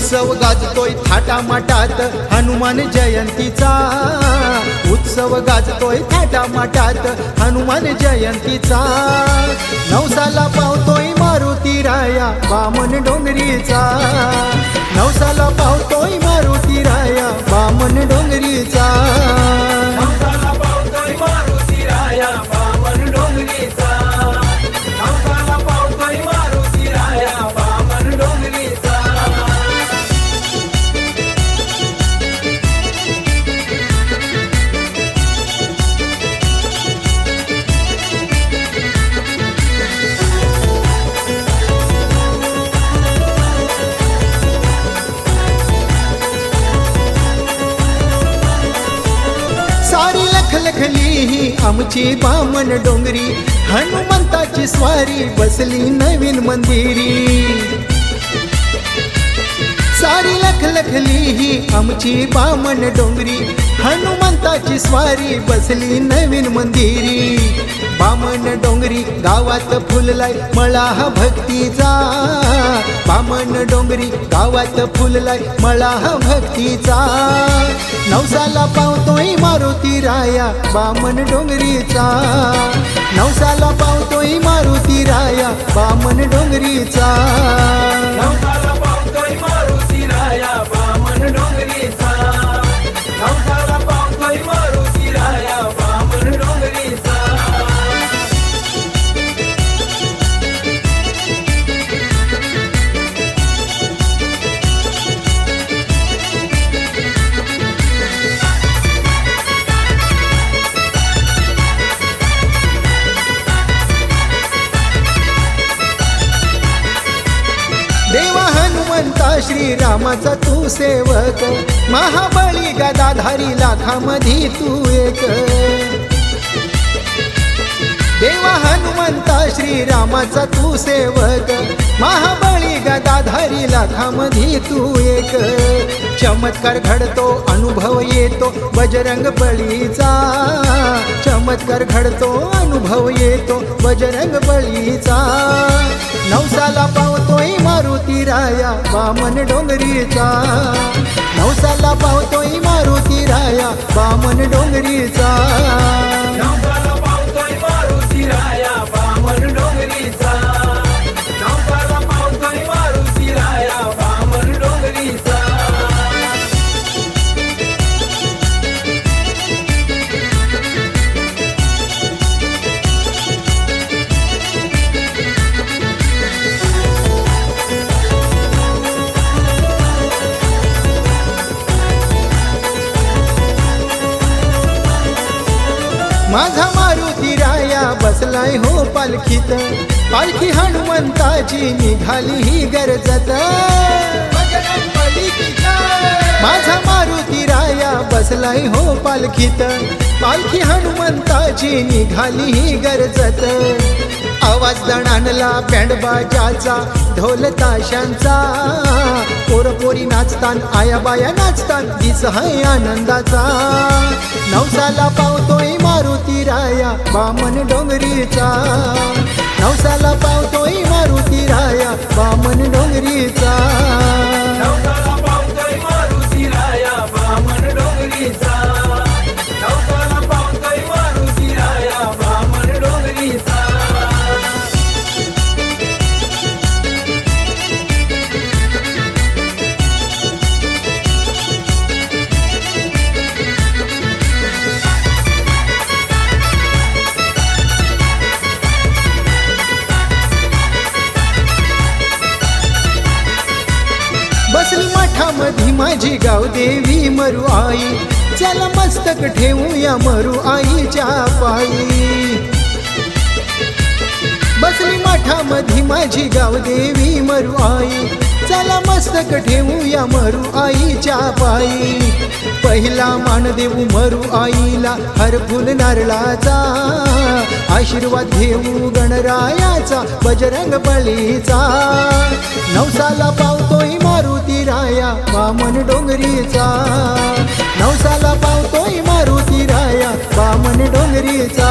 उत्सव गाजतोय थाटामाटात हनुमान जयंतीचा, उत्सव गाजतोय थाटामाटात हनुमान जयंतीचा। नवसाला पावतोय मारुती राया बामण डोंगरीचा, नवसाला पावतोय मारुती राया बामण डोंगरीचा। नवसाला पावतोय मारुती राया बामण डोंगरीचा, नवसाला पावतोय मारुती राया बामण डोंगरीचा। सारी लखलखली ही आमची बामण डोंगरी, हनुमंताची स्वारी बसली नवीन मंदिरी। सारी लखलखली ही आमची बामण डोंगरी, हनुमंताची स्वारी बसली नवीन मंदिरी। बामण डोंगरी गावात फुललाय मळा भक्तीचा, बामण डोंगरी गावात फुललाय मळा भक्तीचा। नवसाला पावतोय मारुती राया बामण डोंगरीचा, नवसाला पावतोय मारुती राया बामण डोंगरीचा। नवसाला पावतोय मारुती राया बामण डोंगरीचा, नवसाला पावतोय मारुती राया बामण डोंगरीचा। देवा हनुमंता श्रीरामाचा तू सेवक, महाबळी गदाधारी लाखामधी तू एक। देवा हनुमंता श्रीरामाचा तू सेवक, महाबळी गदाधारी लाखामधी तू एक। चमत्कार घडतो अनुभव येतो बजरंग बळीचा, चमत्कार घडतो अनुभव येतो बजरंग बळीचा। नवसाला पावतोय मारुती राया बामण डोंगरीचा, नवसाला पावतोय मारुती राया बामण डोंगरीचा। नवसाला पावतोय मारुती राया बामण डोंगरीचा, नवसाला पावतोय मारुती राया बामण डोंगरीचा। माझा मारुती राया बसलाय हो पालखीत, पालखी हनुमंताची निघाली ही गरजत। माझा मारुती राया बसलाय हो पालखीत, पालखी हनुमंताची निघाली ही गरजत। आवाज दणाणला बँड बाजाचा ढोल ताशांचा, पोरपोरी नाचतान आया बाया नाचतान दिस हाय आनंदाचा। नवसाला पावतोय मारुती राया बामण डोंगरीचा, नवसाला पावतोय मारुती राया बामण डोंगरीचा। नवसाला पावतोय मारुती राया बामण डोंगरीचा, नवसाला पावतोय मारुती राया बामण डोंगरीचा। बसली मठामधी माझी गावदेवी मरू आई, चला मस्तक ठेवूया मरू आईच्या पायी। बसली मठामधी माझी गावदेवी मरू आई, चला मस्तक ठेवूया मरू आईच्या पायी। पहिला मान देऊ मरू आईला हर फुल नारळाचा, आशीर्वाद घेऊ गणरायाचा बजरंग बळीचा। नवसाला पावतोय मारुती राया बामण डोंगरीचा, नवसाला पावतोय मारुती राया बामण डोंगरीचा।